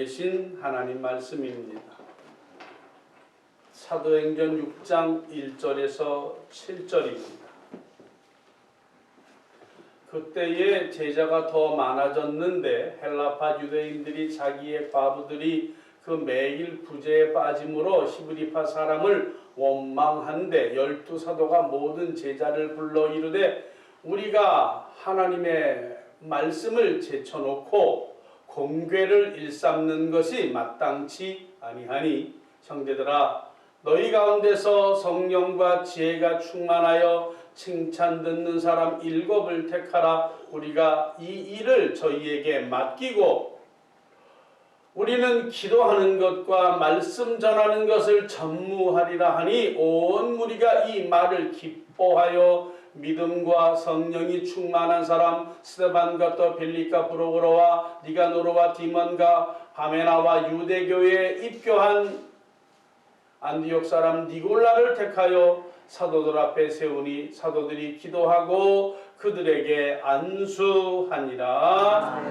살아계신 하나님 말씀입니다. 사도행전 6장 1절에서 7절입니다. 그때에 제자가 더 많아졌는데 헬라파 유대인들이 자기의 과부들이 그 매일 부재에 빠짐으로 히브리파 사람을 원망한데 12사도가 모든 제자를 불러 이르되 우리가 하나님의 말씀을 제쳐놓고 공궤를 일삼는 것이 마땅치 아니하니 형제들아 너희 가운데서 성령과 지혜가 충만하여 칭찬 듣는 사람 7을 택하라. 우리가 이 일을 저희에게 맡기고 우리는 기도하는 것과 말씀 전하는 것을 전무하리라 하니 온 무리가 이 말을 기뻐하여 믿음과 성령이 충만한 사람 스데반과 또 빌립과 브로고로와 니가노르와 디몬과 바메나와 유대교에 입교한 안디옥 사람 니골라를 택하여 사도들 앞에 세우니 사도들이 기도하고 그들에게 안수하니라.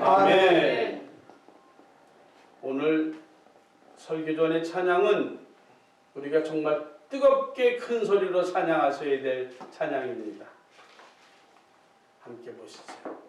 아멘. 오늘 설교 전의 찬양은 우리가 정말 뜨겁게 큰 소리로 찬양하셔야 될 찬양입니다. 함께 보시죠.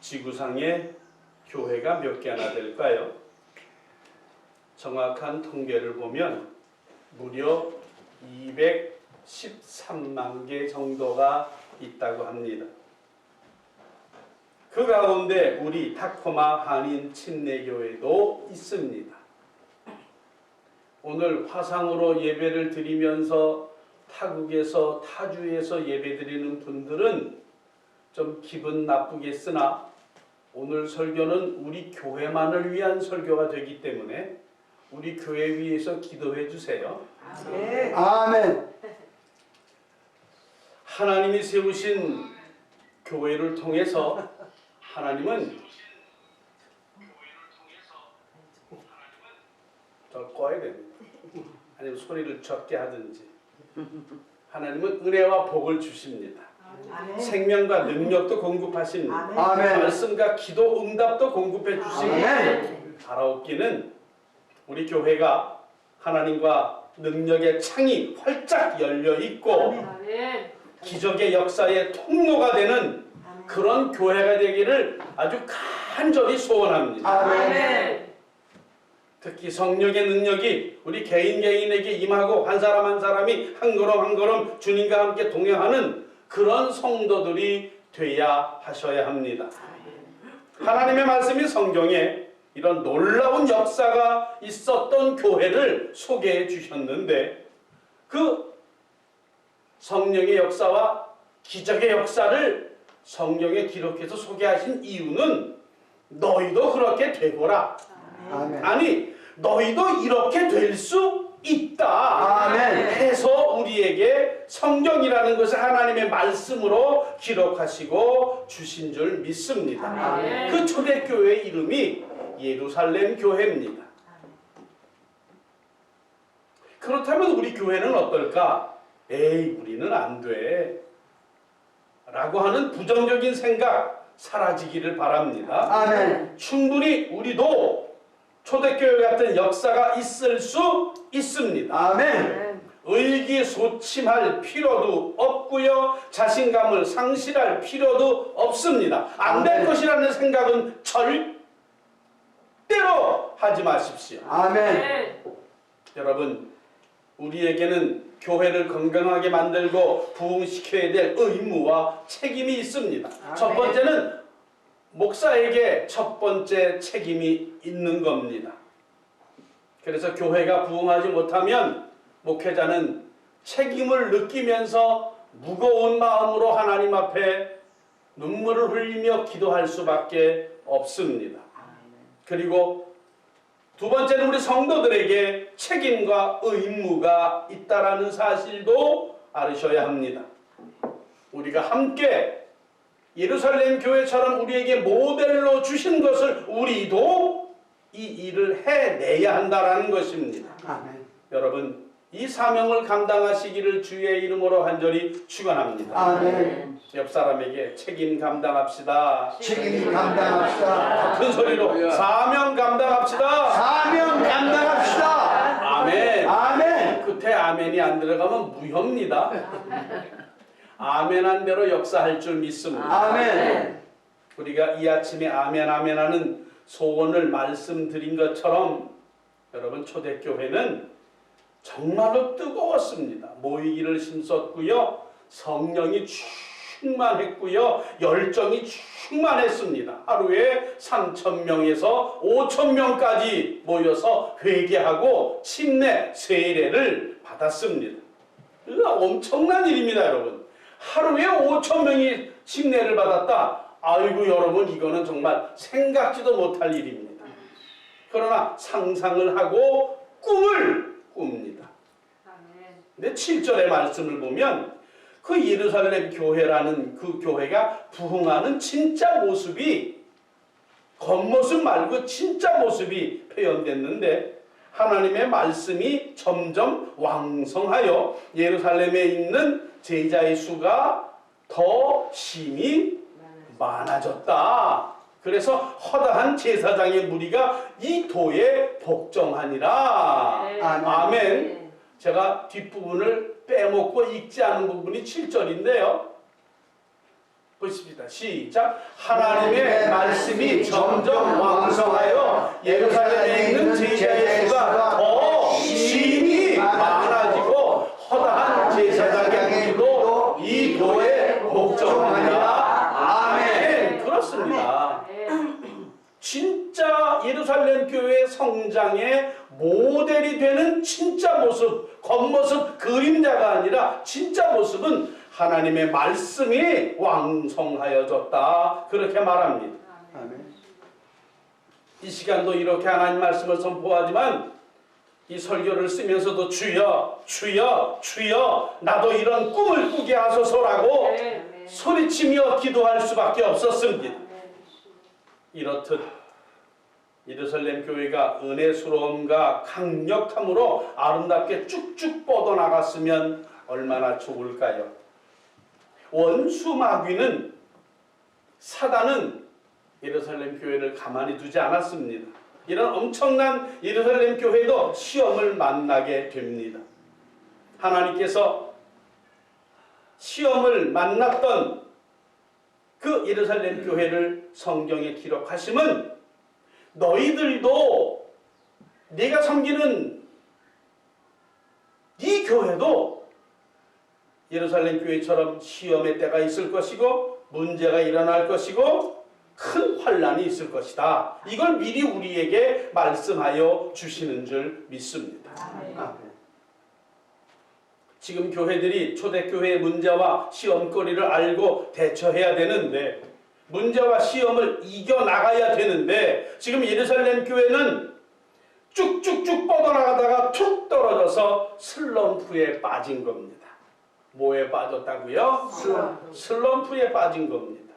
지구상에 교회가 몇 개나 될까요? 정확한 통계를 보면 무려 213만 개 정도가 있다고 합니다. 그 가운데 우리 타코마 한인 침례교회도 있습니다. 오늘 화상으로 예배를 드리면서 타국에서 타주에서 예배드리는 분들은 좀 기분 나쁘겠으나 오늘 설교는 우리 교회만을 위한 설교가 되기 때문에 우리 교회 위해서 기도해 주세요. 네. 아멘. 하나님이 세우신 교회를 통해서 하나님은 저 꺼야 됩니다. 아니면 소리를 적게 하든지. 하나님은 은혜와 복을 주십니다. 아멘. 생명과 능력도 공급하십니다. 아멘. 말씀과 기도 응답도 공급해 주십니다. 아멘. 바라옵기는 우리 교회가 하나님과 능력의 창이 활짝 열려 있고 아멘. 기적의 역사의 통로가 되는 그런 교회가 되기를 아주 간절히 소원합니다. 아멘. 특히 성령의 능력이 우리 개인에게 임하고 한 사람 한 사람이 한 걸음 한 걸음 주님과 함께 동행하는 그런 성도들이 돼야 하셔야 합니다. 하나님의 말씀이 성경에 이런 놀라운 역사가 있었던 교회를 소개해 주셨는데 그 성령의 역사와 기적의 역사를 성경에 기록해서 소개하신 이유는 너희도 그렇게 되거라. 아멘. 아니 너희도 이렇게 될 수 있다. 아멘. 해서 우리에게 성경이라는 것을 하나님의 말씀으로 기록하시고 주신 줄 믿습니다. 아멘. 그 초대교회의 이름이 예루살렘 교회입니다. 그렇다면 우리 교회는 어떨까? 에이 우리는 안 돼. 라고 하는 부정적인 생각 사라지기를 바랍니다. 아멘. 충분히 우리도 초대교회 같은 역사가 있을 수 있습니다. 아멘. 의기소침할 필요도 없고요. 자신감을 상실할 필요도 없습니다. 안 될 아멘. 것이라는 생각은 절대로 하지 마십시오. 아멘. 여러분, 우리에게는 교회를 건강하게 만들고 부흥시켜야 될 의무와 책임이 있습니다. 첫 번째는 목사에게 첫 번째 책임이 있는 겁니다. 그래서 교회가 부흥하지 못하면 목회자는 책임을 느끼면서 무거운 마음으로 하나님 앞에 눈물을 흘리며 기도할 수밖에 없습니다. 그리고 두 번째는 우리 성도들에게 책임과 의무가 있다라는 사실도 알으셔야 합니다. 우리가 함께 예루살렘 교회처럼 우리에게 모델로 주신 것을 우리도 이 일을 해내야 한다라는 것입니다. 아멘. 여러분, 이 사명을 감당하시기를 주의 이름으로 간절히 축원합니다. 아멘. 옆 사람에게 책임 감당합시다. 책임 감당합시다. 큰 소리로 사명 감당합시다. 사명 감당합시다. 아멘. 아멘. 끝에 아멘이 안 들어가면 무효입니다. 아멘한 대로 역사할 줄 믿습니다. 아멘. 우리가 이 아침에 아멘 아멘 하는 소원을 말씀드린 것처럼 여러분 초대교회는 정말로 뜨거웠습니다. 모이기를 힘썼고요. 성령이 충만했고요. 열정이 충만했습니다. 하루에 3,000명에서 5,000명까지 모여서 회개하고 침례, 세례를 받았습니다. 이거 엄청난 일입니다, 여러분. 하루에 5,000명이 침례를 받았다. 아이고 여러분 이거는 정말 생각지도 못할 일입니다. 그러나 상상을 하고 꿈을 꿉니다. 근데 7절의 말씀을 보면 그 예루살렘 교회라는 그 교회가 부흥하는 진짜 모습이 겉모습 말고 진짜 모습이 표현됐는데 하나님의 말씀이 점점 왕성하여 예루살렘에 있는 제자의 수가 더 심히 많아졌다. 그래서 허다한 제사장의 무리가 이 도에 복종하니라. 아멘. 제가 뒷부분을 빼먹고 읽지 않은 부분이 7절인데요. 보십시다. 시작. 하나님의 말씀이 점점 왕성하여 예루살렘에 있는 제자의 수가 더 심히 많아지고 허다한 제사장의 무리도 이 도에 복종하니라. 아멘. 그렇습니다. 진짜 예루살렘 교회의 성장의 모델이 되는 진짜 모습, 겉모습, 그림자가 아니라 진짜 모습은 하나님의 말씀이 왕성하여졌다. 그렇게 말합니다. 아멘. 이 시간도 이렇게 하나님 말씀을 선포하지만 이 설교를 쓰면서도 주여 주여 주여 나도 이런 꿈을 꾸게 하소서라고 소리치며 기도할 수밖에 없었습니다. 이렇듯 예루살렘 교회가 은혜스러움과 강력함으로 아름답게 쭉쭉 뻗어나갔으면 얼마나 좋을까요? 원수 마귀는, 사단은 예루살렘 교회를 가만히 두지 않았습니다. 이런 엄청난 예루살렘 교회도 시험을 만나게 됩니다. 하나님께서 시험을 만났던 그 예루살렘 교회를 성경에 기록하심은 너희들도, 네가 섬기는 네 교회도 예루살렘 교회처럼 시험의 때가 있을 것이고 문제가 일어날 것이고 큰 환난이 있을 것이다. 이걸 미리 우리에게 말씀하여 주시는 줄 믿습니다. 아멘. 지금 교회들이 초대교회의 문제와 시험거리를 알고 대처해야 되는데, 문제와 시험을 이겨나가야 되는데, 지금 예루살렘 교회는 쭉쭉쭉 뻗어나가다가 툭 떨어져서 슬럼프에 빠진 겁니다. 뭐에 빠졌다고요? 슬럼프에 빠진 겁니다.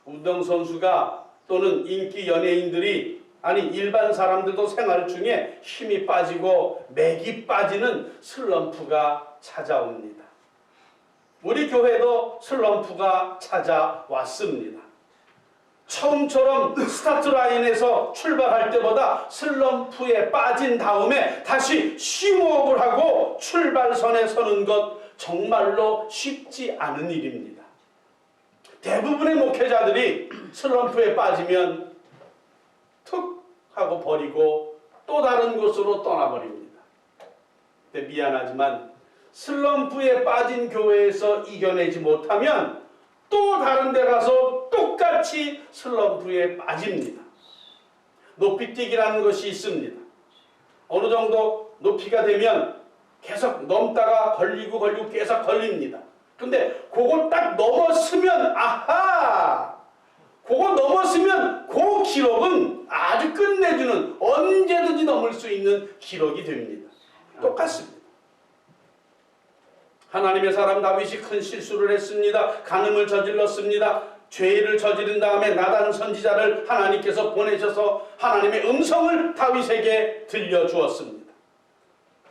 운동선수가 또는 인기 연예인들이, 아니 일반 사람들도 생활 중에 힘이 빠지고 맥이 빠지는 슬럼프가 찾아옵니다. 우리 교회도 슬럼프가 찾아왔습니다. 처음처럼 스타트 라인에서 출발할 때보다 슬럼프에 빠진 다음에 다시 심호흡을 하고 출발선에 서는 것 정말로 쉽지 않은 일입니다. 대부분의 목회자들이 슬럼프에 빠지면 툭 하고 버리고 또 다른 곳으로 떠나버립니다. 근데 미안하지만 슬럼프에 빠진 교회에서 이겨내지 못하면 또 다른 데 가서 똑같이 슬럼프에 빠집니다. 높이뛰기라는 것이 있습니다. 어느 정도 높이가 되면 계속 넘다가 걸리고 계속 걸립니다. 근데 그거 딱 넘었으면, 아하! 그거 넘었으면 그 기록은 아주 끝내주는, 언제든지 넘을 수 있는 기록이 됩니다. 똑같습니다. 하나님의 사람 다윗이 큰 실수를 했습니다. 간음을 저질렀습니다. 죄를 저지른 다음에 나단 선지자를 하나님께서 보내셔서 하나님의 음성을 다윗에게 들려주었습니다.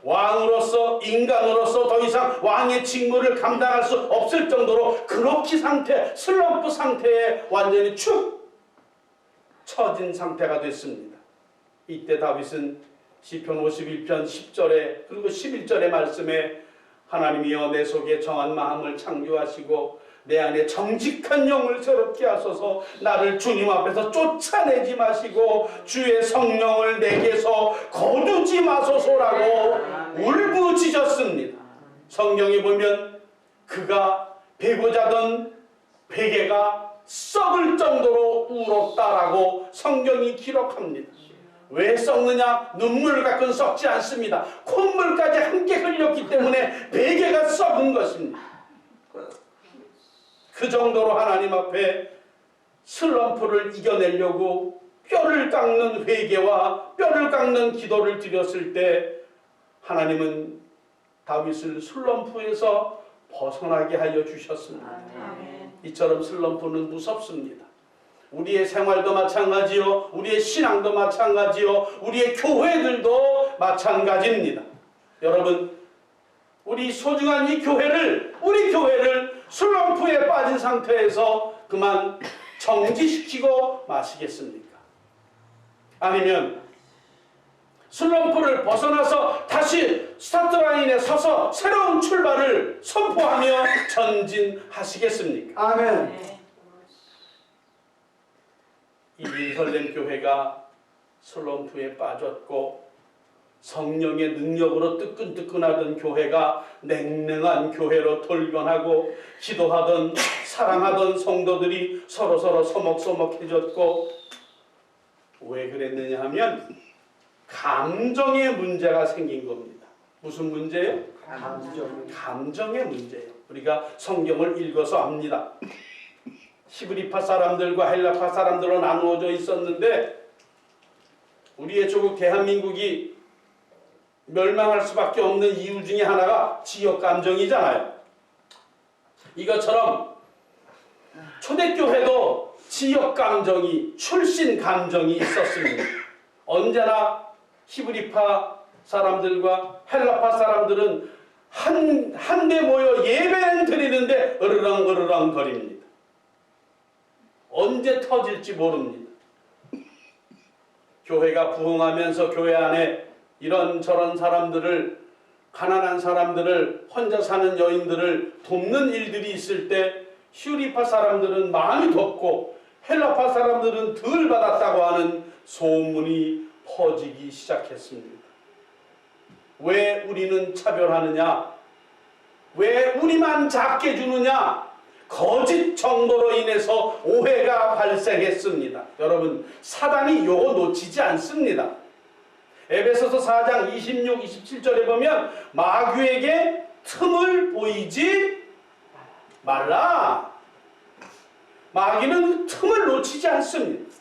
왕으로서, 인간으로서 더 이상 왕의 직무를 감당할 수 없을 정도로 그렇게 상태, 슬럼프 상태에 완전히 축 처진 상태가 됐습니다. 이때 다윗은 시편 51편 10절에 그리고 11절의 말씀에 하나님이여 내 속에 정한 마음을 창조하시고 내 안에 정직한 영을 새롭게 하소서, 나를 주님 앞에서 쫓아내지 마시고 주의 성령을 내게서 거두지 마소서라고 울부짖었습니다. 성경에 보면 그가 베고 자던 베개가 썩을 정도로 울었다라고 성경이 기록합니다. 왜 썩느냐? 눈물 갖고는 썩지 않습니다. 콧물까지 함께 흘렸기 때문에 베개가 썩은 것입니다. 그 정도로 하나님 앞에 슬럼프를 이겨내려고 뼈를 깎는 회개와 뼈를 깎는 기도를 드렸을 때 하나님은 다윗을 슬럼프에서 벗어나게 하여 주셨습니다. 이처럼 슬럼프는 무섭습니다. 우리의 생활도 마찬가지요, 우리의 신앙도 마찬가지요, 우리의 교회들도 마찬가지입니다. 여러분, 우리 소중한 이 교회를, 우리 교회를 슬럼프에 빠진 상태에서 그만 정지시키고 마시겠습니까? 아니면 슬럼프를 벗어나서 다시 스타트 라인에 서서 새로운 출발을 선포하며 전진하시겠습니까? 아멘. 이 예루살렘 교회가 슬럼프에 빠졌고 성령의 능력으로 뜨끈뜨끈하던 교회가 냉랭한 교회로 돌변하고 기도하던 사랑하던 성도들이 서로서로 서먹서먹해졌고, 왜 그랬느냐 하면 감정의 문제가 생긴 겁니다. 무슨 문제예요? 감정의 문제예요. 우리가 성경을 읽어서 압니다. 히브리파 사람들과 헬라파 사람들로 나누어져 있었는데 우리의 조국 대한민국이 멸망할 수밖에 없는 이유 중에 하나가 지역 감정이잖아요. 이것처럼 초대교회도 지역 감정이, 출신 감정이 있었습니다. 언제나 히브리파 사람들과 헬라파 사람들은 한데 모여 예배는 드리는데 으르렁 거립니다. 언제 터질지 모릅니다. 교회가 부흥하면서 교회 안에 이런저런 사람들을, 가난한 사람들을, 혼자 사는 여인들을 돕는 일들이 있을 때 히브리파 사람들은 많이 돕고 헬라파 사람들은 덜 받았다고 하는 소문이 퍼지기 시작했습니다. 왜 우리는 차별하느냐? 왜 우리만 작게 주느냐? 거짓 정보로 인해서 오해가 발생했습니다. 여러분, 사단이 요거 놓치지 않습니다. 에베소서 4장 26, 27절에 보면 마귀에게 틈을 보이지 말라. 마귀는 틈을 놓치지 않습니다.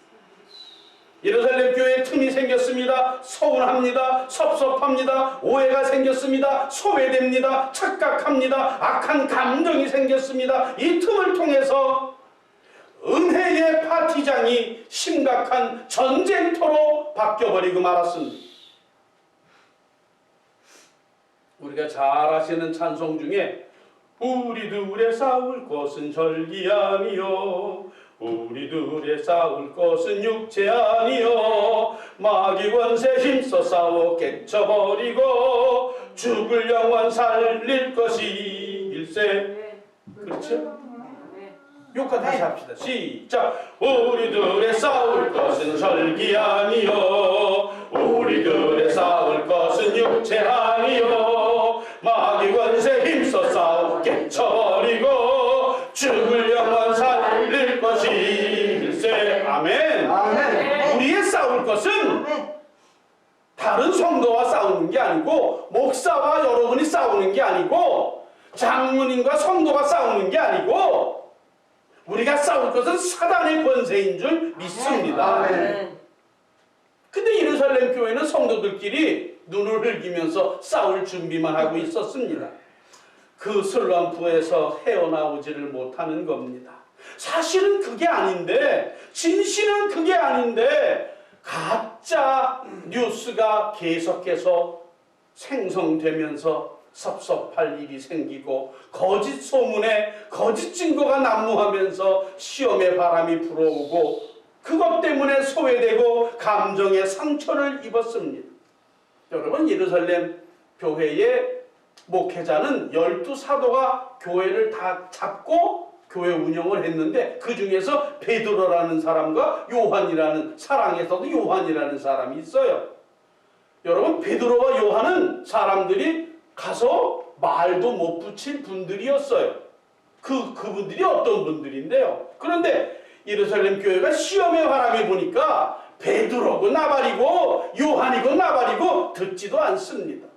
예루살렘 교회에 틈이 생겼습니다. 서운합니다. 섭섭합니다. 오해가 생겼습니다. 소외됩니다. 착각합니다. 악한 감정이 생겼습니다. 이 틈을 통해서 은혜의 파티장이 심각한 전쟁터로 바뀌어버리고 말았습니다. 우리가 잘 아시는 찬송 중에 우리들의 싸울 것은 혈기 아니요, 우리들의 싸울 것은 육체 아니요, 마귀 권세 힘써 싸워 깨쳐버리고 죽을 영혼 살릴 것이 일세. 그렇죠? 요까 다시 합시다. 시작. 우리들의 싸울 것은 혈기 아니요, 우리들의 싸울 것은 육체 아니요, 마귀 권세 힘써 싸워 깨쳐버리고 죽을 영혼 살릴 것이 일세. 아멘. 아멘. 우리의 싸울 것은 다른 성도와 싸우는 게 아니고, 목사와 여러분이 싸우는 게 아니고, 장로님과 성도가 싸우는 게 아니고, 우리가 싸울 것은 사단의 권세인 줄 믿습니다. 근데 예루살렘 교회는 성도들끼리 눈을 흘기면서 싸울 준비만 하고 있었습니다. 그 슬럼프에서 헤어나오지를 못하는 겁니다. 사실은 그게 아닌데, 진실은 그게 아닌데, 가짜 뉴스가 계속해서 생성되면서 섭섭할 일이 생기고 거짓 소문에 거짓 증거가 난무하면서 시험의 바람이 불어오고 그것 때문에 소외되고 감정의 상처를 입었습니다. 여러분, 예루살렘 교회의 목회자는 12사도가 교회를 다 잡고 교회 운영을 했는데, 그 중에서 베드로라는 사람과 요한이라는, 사랑에서도 요한이라는 사람이 있어요. 여러분, 베드로와 요한은 사람들이 가서 말도 못 붙일 분들이었어요. 그분들이 어떤 분들인데요. 그런데 예루살렘 교회가 시험의 바람이 보니까 베드로고 나발이고 요한이고 나발이고 듣지도 않습니다.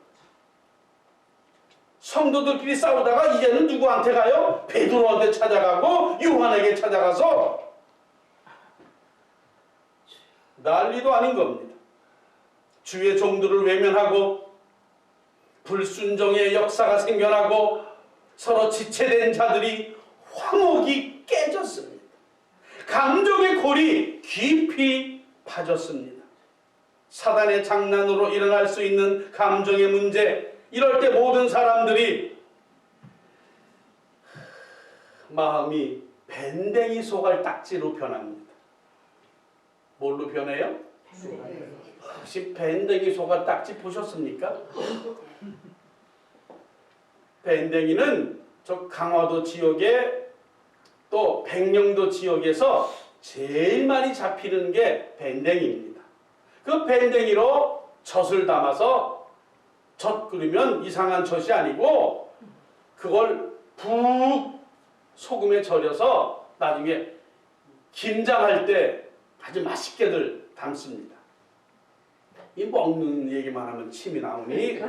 성도들끼리 싸우다가 이제는 누구한테 가요? 베드로한테 찾아가고 요한에게 찾아가서 난리도 아닌 겁니다. 주의 종들을 외면하고 불순종의 역사가 생겨나고 서로 지체된 자들이 화목이 깨졌습니다. 감정의 골이 깊이 파졌습니다. 사단의 장난으로 일어날 수 있는 감정의 문제, 이럴 때 모든 사람들이 마음이 밴댕이 소갈 딱지로 변합니다. 뭘로 변해요? 혹시 밴댕이 소갈 딱지 보셨습니까? 밴댕이는 저 강화도 지역에 또 백령도 지역에서 제일 많이 잡히는 게 밴댕이입니다. 그 밴댕이로 젖을 담아서 젖 끓이면 이상한 젖이 아니고 그걸 푹 소금에 절여서 나중에 김장할 때 아주 맛있게들 담습니다. 이 먹는 얘기만 하면 침이 나오니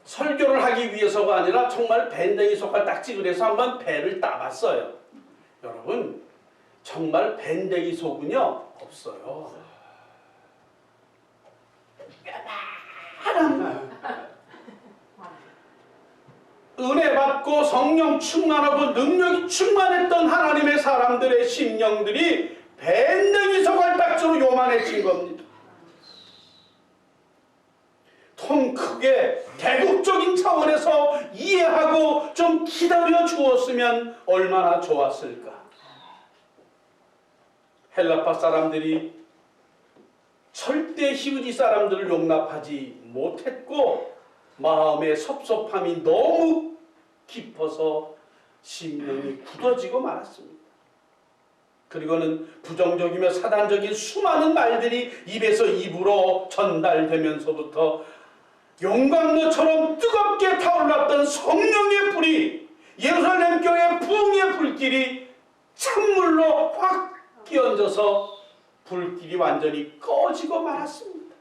설교를 하기 위해서가 아니라 정말 밴댕이 속갈 딱지 그래서 한번 배를 따봤어요. 여러분, 정말 밴댕이 속은요 없어요. 은혜 받고 성령 충만하고 능력이 충만했던 하나님의 사람들의 심령들이 밴댕이 소갈딱지로 요만해진 겁니다. 통 크게 대국적인 차원에서 이해하고 좀 기다려 주었으면 얼마나 좋았을까. 헬라파 사람들이 절대 히브리 사람들을 용납하지 못했고 마음의 섭섭함이 너무 깊어서 심령이 굳어지고 말았습니다. 그리고는 부정적이며 사단적인 수많은 말들이 입에서 입으로 전달되면서부터 용광로처럼 뜨겁게 타올랐던 성령의 불이 예루살렘 교회 부흥의 불길이 찬물로 확 끼얹어서 불길이 완전히 꺼지고 말았습니다.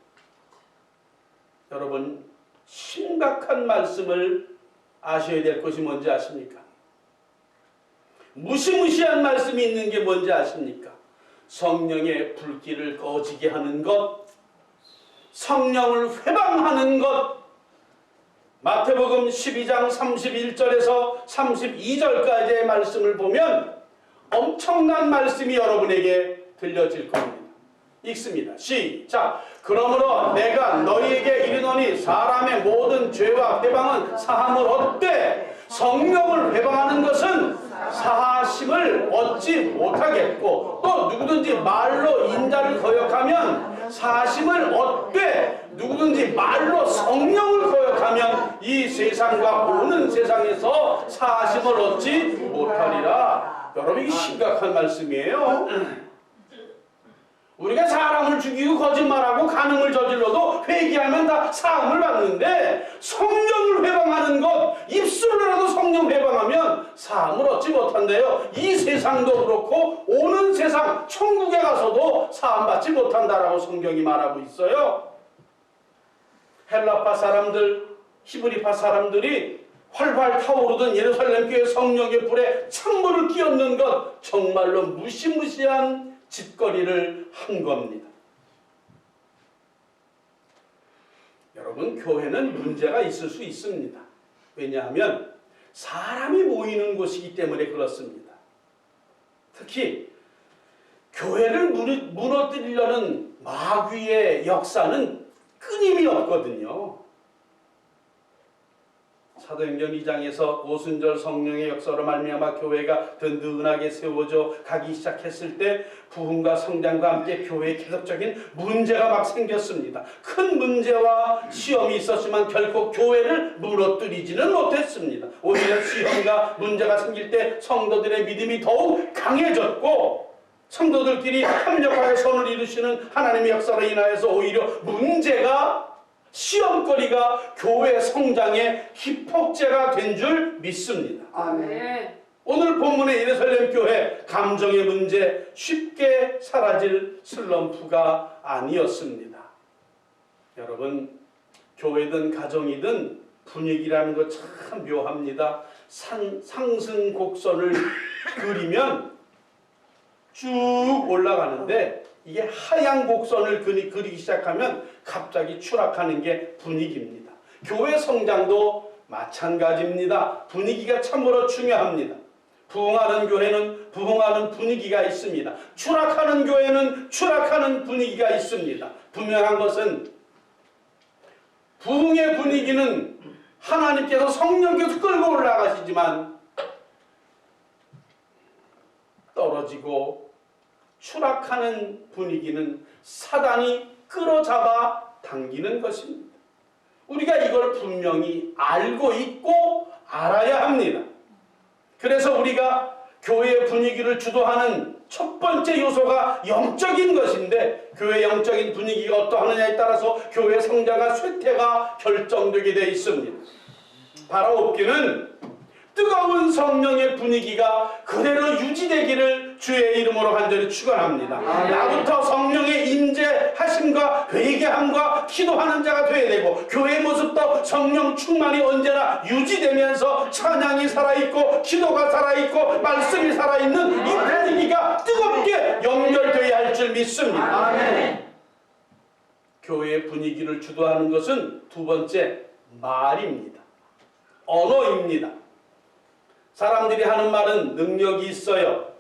여러분, 심각한 말씀을 아셔야 될 것이 뭔지 아십니까? 무시무시한 말씀이 있는 게 뭔지 아십니까? 성령의 불길을 꺼지게 하는 것, 성령을 회방하는 것. 마태복음 12장 31절에서 32절까지의 말씀을 보면 엄청난 말씀이 여러분에게 들려질 겁니다. 읽습니다. 시작. 그러므로 내가 너희에게 이르노니 사람의 모든 죄와 회방은 사함을 얻되 성령을 회방하는 것은 사하심을 얻지 못하겠고 또 누구든지 말로 인자를 거역하면 사하심을 얻되 누구든지 말로 성령을 거역하면 이 세상과 오는 세상에서 사하심을 얻지 못하리라. 여러분, 이게 심각한 말씀이에요. 우리가 사람을 죽이고 거짓말하고 간음을 저질러도 회개하면 다 사함을 받는데 성령을 회방하는 것, 입술로라도 성령 회방하면 사함을 얻지 못한대요. 이 세상도 그렇고 오는 세상 천국에 가서도 사함 받지 못한다라고 성경이 말하고 있어요. 헬라파 사람들, 히브리파 사람들이 활활 타오르던 예루살렘 교회 성령의 불에 찬물을 끼얹는 것, 정말로 무시무시한 짓거리를 한 겁니다. 여러분, 교회는 문제가 있을 수 있습니다. 왜냐하면 사람이 모이는 곳이기 때문에 그렇습니다. 특히 교회를 무너뜨리려는 마귀의 역사는 끊임이 없거든요. 사도행전 2장에서 오순절 성령의 역사로 말미암아 교회가 든든하게 세워져 가기 시작했을 때 부흥과 성장과 함께 교회에 계속적인 문제가 막 생겼습니다. 큰 문제와 시험이 있었지만 결코 교회를 무너뜨리지는 못했습니다. 오히려 시험과 문제가 생길 때 성도들의 믿음이 더욱 강해졌고 성도들끼리 협력하여 선을 이루시는 하나님의 역사로 인하여서 오히려 문제가 시험거리가 교회 성장의 기폭제가 된 줄 믿습니다. 아멘. 오늘 본문의 예루살렘 교회 감정의 문제 쉽게 사라질 슬럼프가 아니었습니다. 여러분, 교회든 가정이든 분위기라는 거 참 묘합니다. 상승 곡선을 그리면 쭉 올라가는데 이게 하향 곡선을 그리기 시작하면 갑자기 추락하는 게 분위기입니다. 교회 성장도 마찬가지입니다. 분위기가 참으로 중요합니다. 부흥하는 교회는 부흥하는 분위기가 있습니다. 추락하는 교회는 추락하는 분위기가 있습니다. 분명한 것은 부흥의 분위기는 하나님께서 성령께서 끌고 올라가시지만 떨어지고 추락하는 분위기는 사단이 끌어잡아 당기는 것입니다. 우리가 이걸 분명히 알고 있고 알아야 합니다. 그래서 우리가 교회의 분위기를 주도하는 첫 번째 요소가 영적인 것인데 교회의 영적인 분위기가 어떠하느냐에 따라서 교회의 성장과 쇠퇴가 결정되게 되어 있습니다. 바라옵기는 뜨거운 성령의 분위기가 그대로 유지되기를 주의 이름으로 간절히 축원합니다. 나부터 성령의 임재하심과 회개함과 기도하는 자가 되어야 되고, 교회의 모습도 성령 충만이 언제나 유지되면서 찬양이 살아있고 기도가 살아있고 말씀이 살아있는 이 분위기가 뜨겁게 연결되어야 할 줄 믿습니다. 아멘. 교회의 분위기를 주도하는 것은 두 번째, 말입니다. 언어입니다. 사람들이 하는 말은 능력이 있어요.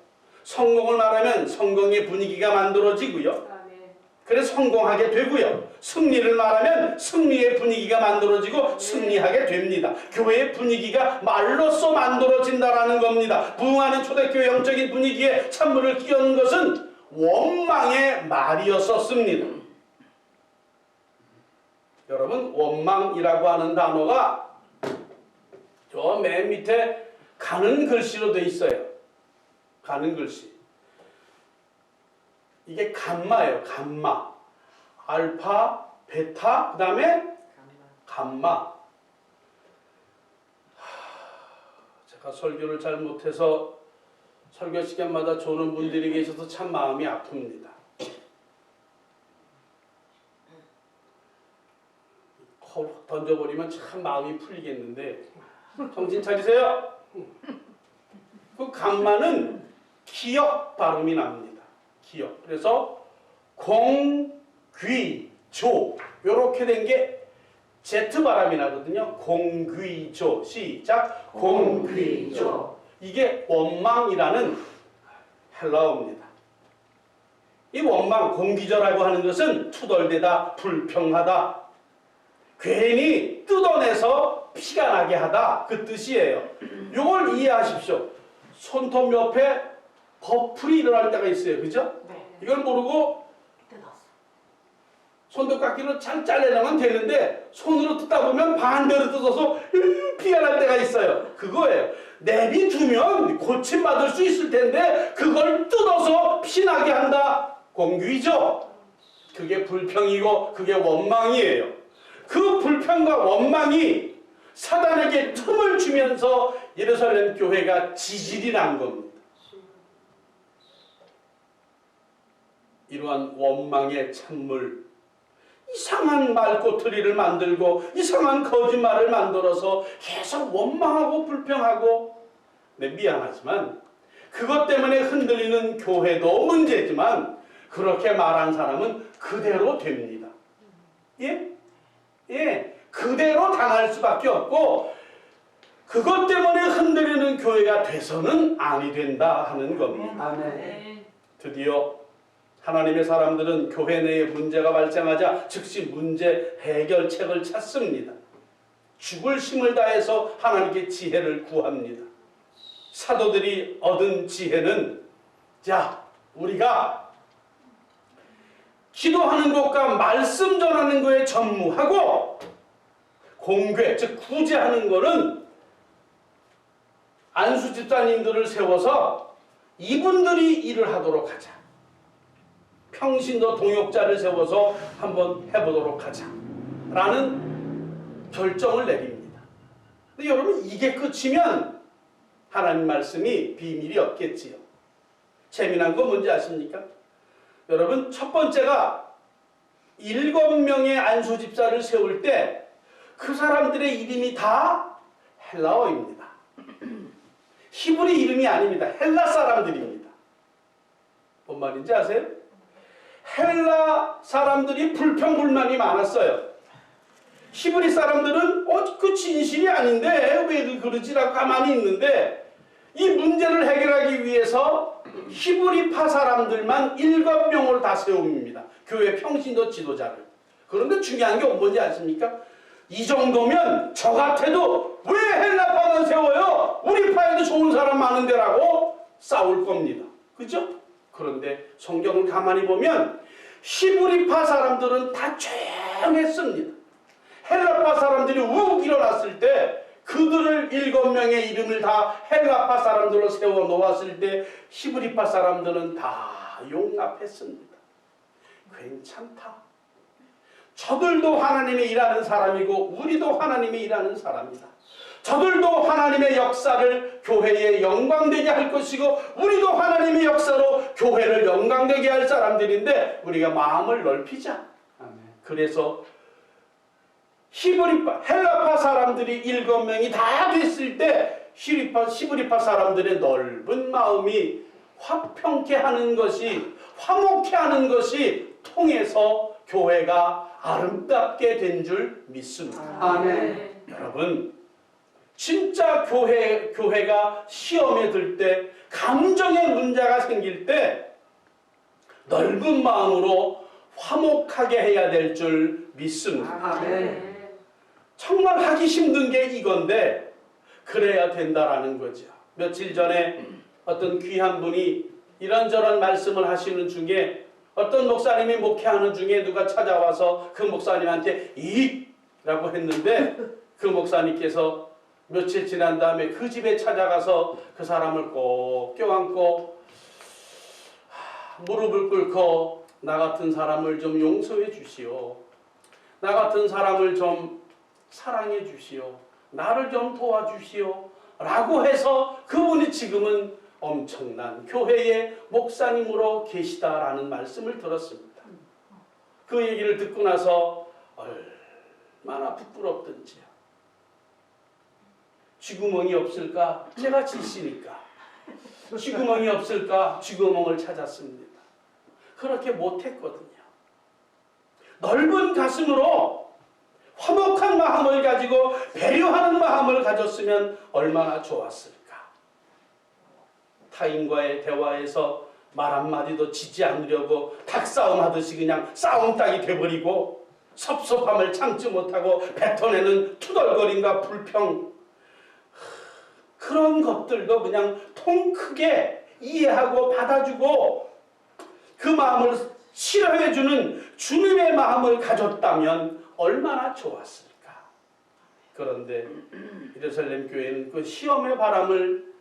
성공을 말하면 성공의 분위기가 만들어지고요. 그래서 성공하게 되고요. 승리를 말하면 승리의 분위기가 만들어지고 승리하게 됩니다. 교회의 분위기가 말로써 만들어진다라는 겁니다. 부흥하는 초대교회 영적인 분위기에 찬물을 끼얹는 것은 원망의 말이었었습니다. 여러분, 원망이라고 하는 단어가 저 맨 밑에 가는 글씨로 되어 있어요. 가는 글씨. 이게 감마예요. 감마. 알파, 베타, 그 다음에 감마. 제가 설교를 잘 못해서 설교 시간마다 조는 분들이 계셔서 참 마음이 아픕니다. 확 던져버리면 참 마음이 풀리겠는데 정신 차리세요. 그 감마는 기역 발음이 납니다. 기역. 그래서 공, 귀, 조 이렇게 된 게 Z 발음이 나거든요. 공귀조. 시작. 공귀조. 이게 원망이라는 헬라어입니다. 이 원망, 공귀조라고 하는 것은 투덜대다, 불평하다, 괜히 뜯어내서 피가 나게 하다, 그 뜻이에요. 이걸 이해하십시오. 손톱 옆에 거풀이 일어날 때가 있어요. 그죠? 이걸 모르고 손톱깎이로 잘 잘라내면 되는데 손으로 뜯다 보면 반대로 뜯어서 피가 날 때가 있어요. 그거예요. 내비두면 고침받을 수 있을 텐데 그걸 뜯어서 피나게 한다. 공귀죠. 그게 불평이고 그게 원망이에요. 그 불평과 원망이 사단에게 틈을 주면서 예루살렘 교회가 지질이 난 겁니다. 이러한 원망의 찬물, 이상한 말꼬투리를 만들고 이상한 거짓말을 만들어서 계속 원망하고 불평하고, 네, 미안하지만 그것 때문에 흔들리는 교회도 문제지만 그렇게 말한 사람은 그대로 됩니다. 예? 예, 그대로 당할 수밖에 없고 그것 때문에 흔들리는 교회가 돼서는 아니 된다 하는 겁니다. 아멘. 드디어 하나님의 사람들은 교회 내에 문제가 발생하자 즉시 문제 해결책을 찾습니다. 죽을 힘을 다해서 하나님께 지혜를 구합니다. 사도들이 얻은 지혜는, 자, 우리가 기도하는 것과 말씀 전하는 거에 전무하고 공궤, 즉 구제하는 거는 안수 집사님들을 세워서 이분들이 일을 하도록 하자. 평신도 동역자를 세워서 한번 해보도록 하자 라는 결정을 내립니다. 근데 여러분, 이게 끝이면 하나님 말씀이 비밀이 없겠지요. 재미난 건 뭔지 아십니까? 여러분, 첫 번째가 7명의 안수 집사를 세울 때 그 사람들의 이름이 다 헬라어입니다. 히브리 이름이 아닙니다. 헬라 사람들입니다. 뭔 말인지 아세요? 헬라 사람들이 불평불만이 많았어요. 히브리 사람들은 그 진실이 아닌데 왜 그러지라고 가만히 있는데, 이 문제를 해결하기 위해서 히브리파 사람들만 7명을 다 세웁니다. 교회 평신도 지도자를. 그런데 중요한 게 뭔지 아십니까? 이 정도면 저 같아도 왜 헬라파는 세워요? 우리 파에도 좋은 사람 많은데라고 싸울 겁니다. 그죠? 그런데 성경을 가만히 보면 히브리파 사람들은 다 조용했습니다. 헬라파 사람들이 욱 일어났을 때 그들을 7명의 이름을 다 헬라파 사람들로 세워 놓았을 때 히브리파 사람들은 다 용납했습니다. 괜찮다. 저들도 하나님이 일하는 사람이고 우리도 하나님이 일하는 사람이다. 저들도 하나님의 역사를 교회에 영광되게 할 것이고 우리도 하나님의 역사로 교회를 영광되게 할 사람들인데 우리가 마음을 넓히자. 그래서 히브리파, 헬라파 사람들이 7명이 다 됐을 때 히브리파 사람들의 넓은 마음이 화평케 하는 것이, 화목케 하는 것이 통해서 교회가 아름답게 된 줄 믿습니다. 아멘. 여러분, 진짜 교회가 시험에 들 때, 감정의 문제가 생길 때 넓은 마음으로 화목하게 해야 될 줄 믿습니다. 아멘. 정말 하기 힘든 게 이건데 그래야 된다라는 거죠. 며칠 전에 어떤 귀한 분이 이런저런 말씀을 하시는 중에 어떤 목사님이 목회하는 중에 누가 찾아와서 그 목사님한테 이라고 했는데 그 목사님께서 며칠 지난 다음에 그 집에 찾아가서 그 사람을 꼭 껴안고 무릎을 꿇고 나 같은 사람을 좀 용서해 주시오. 나 같은 사람을 좀 사랑해 주시오. 나를 좀 도와주시오. 라고 해서 그분이 지금은 엄청난 교회의 목사님으로 계시다라는 말씀을 들었습니다. 그 얘기를 듣고 나서 얼마나 부끄럽던지요. 쥐구멍이 없을까? 제가 질시니까. 쥐구멍이 없을까? 쥐구멍을 찾았습니다. 그렇게 못했거든요. 넓은 가슴으로 화목한 마음을 가지고 배려하는 마음을 가졌으면 얼마나 좋았을까. 타인과의 대화에서 말 한마디도 지지 않으려고 닭싸움 하듯이 그냥 싸움닭이 돼버리고 섭섭함을 참지 못하고 뱉어내는 투덜거림과 불평, 그런 것들도 그냥 통 크게 이해하고 받아주고 그 마음을 싫어해주는 주님의 마음을 가졌다면 얼마나 좋았을까. 그런데 예루살렘 교회는 그 시험의 바람을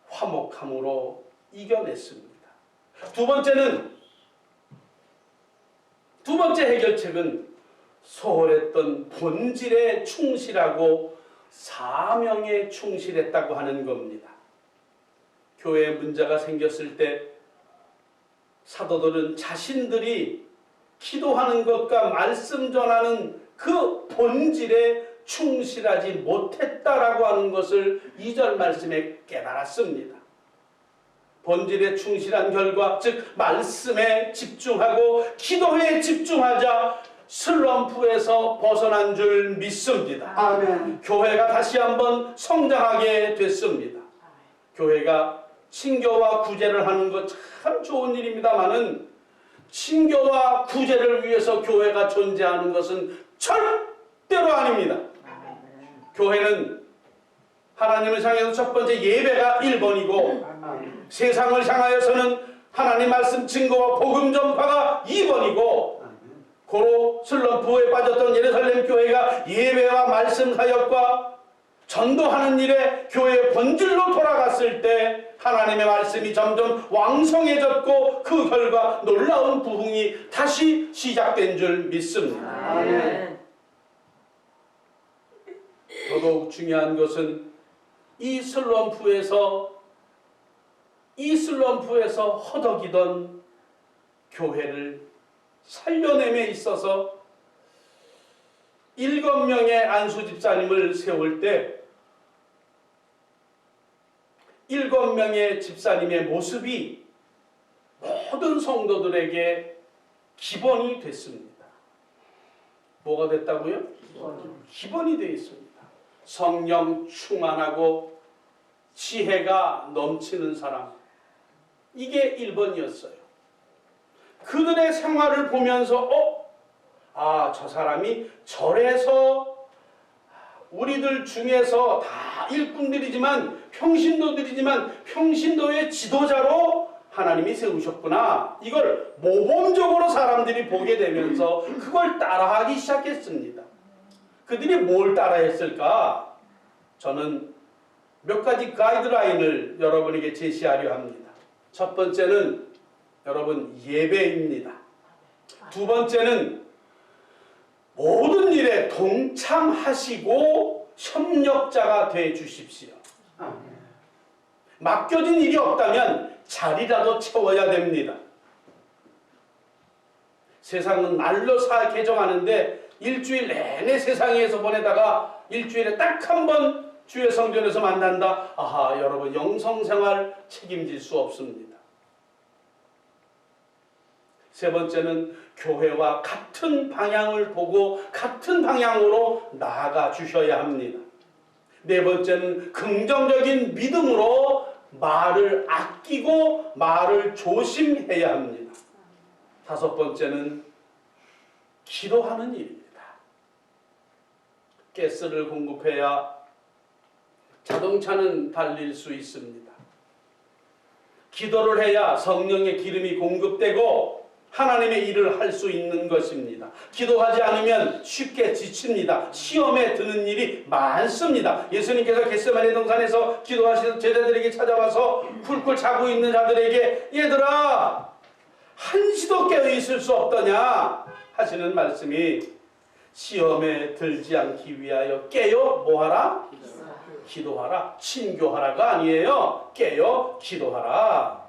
화목함으로 이겨냈습니다. 두 번째 해결책은 소홀했던 본질에 충실하고 사명에 충실했다고 하는 겁니다. 교회에 문제가 생겼을 때 사도들은 자신들이 기도하는 것과 말씀 전하는 그 본질에 충실하지 못했다라고 하는 것을 2절 말씀에 깨달았습니다. 본질에 충실한 결과, 즉 말씀에 집중하고 기도에 집중하자 슬럼프에서 벗어난 줄 믿습니다. 아멘. 교회가 다시 한번 성장하게 됐습니다. 교회가 친교와 구제를 하는 것 참 좋은 일입니다만은 친교와 구제를 위해서 교회가 존재하는 것은 절대로 아닙니다. 교회는 하나님을 향해서 첫 번째 예배가 1번이고 세상을 향하여서는 하나님 말씀 증거와 복음 전파가 2번이고 고로 슬럼프에 빠졌던 예루살렘 교회가 예배와 말씀 사역과 전도하는 일에 교회의 본질로 돌아갔을 때 하나님의 말씀이 점점 왕성해졌고 그 결과 놀라운 부흥이 다시 시작된 줄 믿습니다. 아멘. 더더욱 중요한 것은 이 슬럼프에서 허덕이던 교회를 살려냄에 있어서 7명의 안수 집사님을 세울 때 7명의 집사님의 모습이 모든 성도들에게 기본이 됐습니다. 뭐가 됐다고요? 기본이 되어 있습니다. 성령 충만하고 지혜가 넘치는 사람. 이게 1번이었어요. 그들의 생활을 보면서 저 사람이 절에서 우리들 중에서 다 일꾼들이지만 평신도의 지도자로 하나님이 세우셨구나. 이걸 모범적으로 사람들이 보게 되면서 그걸 따라하기 시작했습니다. 그들이 뭘 따라했을까? 저는 몇 가지 가이드라인을 여러분에게 제시하려 합니다. 첫 번째는 여러분 예배입니다. 두 번째는 모든 일에 동참하시고 협력자가 돼 주십시오. 아멘. 맡겨진 일이 없다면 자리라도 채워야 됩니다. 세상은 날로 개정하는데 일주일 내내 세상에서 보내다가 일주일에 딱 한 번 주의 성전에서 만난다. 아하, 여러분 영성생활 책임질 수 없습니다. 세 번째는 교회와 같은 방향을 보고 같은 방향으로 나아가 주셔야 합니다. 네 번째는 긍정적인 믿음으로 말을 아끼고 말을 조심해야 합니다. 다섯 번째는 기도하는 일입니다. 가스를 공급해야 자동차는 달릴 수 있습니다. 기도를 해야 성령의 기름이 공급되고 하나님의 일을 할 수 있는 것입니다. 기도하지 않으면 쉽게 지칩니다. 시험에 드는 일이 많습니다. 예수님께서 겟세마네 동산에서 기도하시던 제자들에게 찾아와서 쿨쿨 자고 있는 자들에게 얘들아 한시도 깨어 있을 수 없더냐 하시는 말씀이 시험에 들지 않기 위하여 깨어 뭐하라? 기도하라. 친교하라가 아니에요. 깨어 기도하라.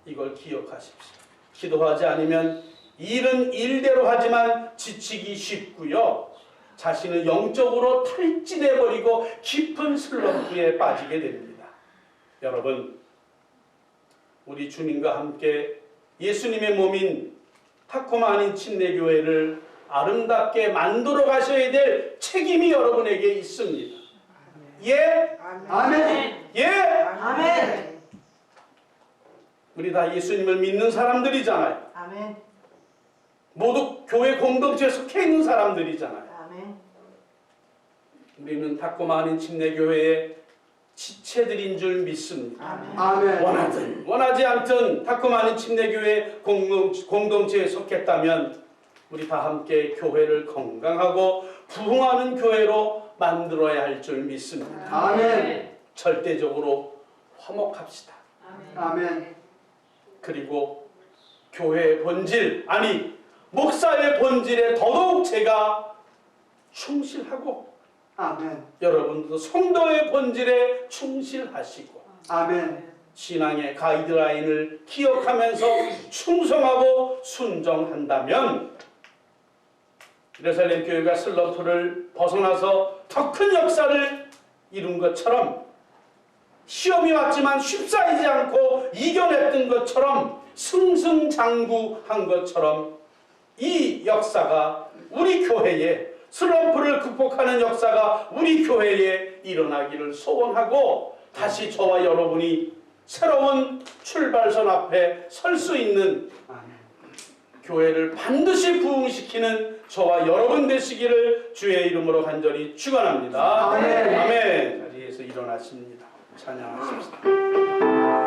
이걸 기억하십시오. 기도하지 않으면 일은 일대로 하지만 지치기 쉽고요. 자신을 영적으로 탈진해버리고 깊은 슬럼프에 빠지게 됩니다. 여러분, 우리 주님과 함께 예수님의 몸인 타코마 아닌 침례교회를 아름답게 만들어 가셔야 될 책임이 여러분에게 있습니다. 예? 아멘. 예? 아멘. 우리 다 예수님을 믿는 사람들이잖아요. 아멘. 모두 교회 공동체에 속해 있는 사람들이잖아요. 아멘. 우리는 타코마 아닌 침례교회의 지체들인 줄 믿습니다. 아멘. 원하든 원하지 않든 타코마 아닌 침례교회 공동체에 속했다면 우리 다 함께 교회를 건강하고 부흥하는 교회로 만들어야 할 줄 믿습니다. 아멘. 절대적으로 화목합시다. 아멘. 그리고 교회의 본질, 아니 목사의 본질에 더더욱 제가 충실하고 아멘. 여러분도 성도의 본질에 충실하시고 아멘. 신앙의 가이드라인을 기억하면서 충성하고 순종한다면 예루살렘 교회가 슬럼프를 벗어나서 더 큰 역사를 이룬 것처럼 시험이 왔지만 쉽사이지 않고 이겨냈던 것처럼 승승장구한 것처럼 이 역사가 우리 교회에 슬럼프를 극복하는 역사가 우리 교회에 일어나기를 소원하고 다시 저와 여러분이 새로운 출발선 앞에 설 수 있는 교회를 반드시 부흥시키는 저와 여러분 되시기를 주의 이름으로 간절히 축원합니다. 아멘. 아멘. 자리에서 일어나십니다. 찬양하십시다.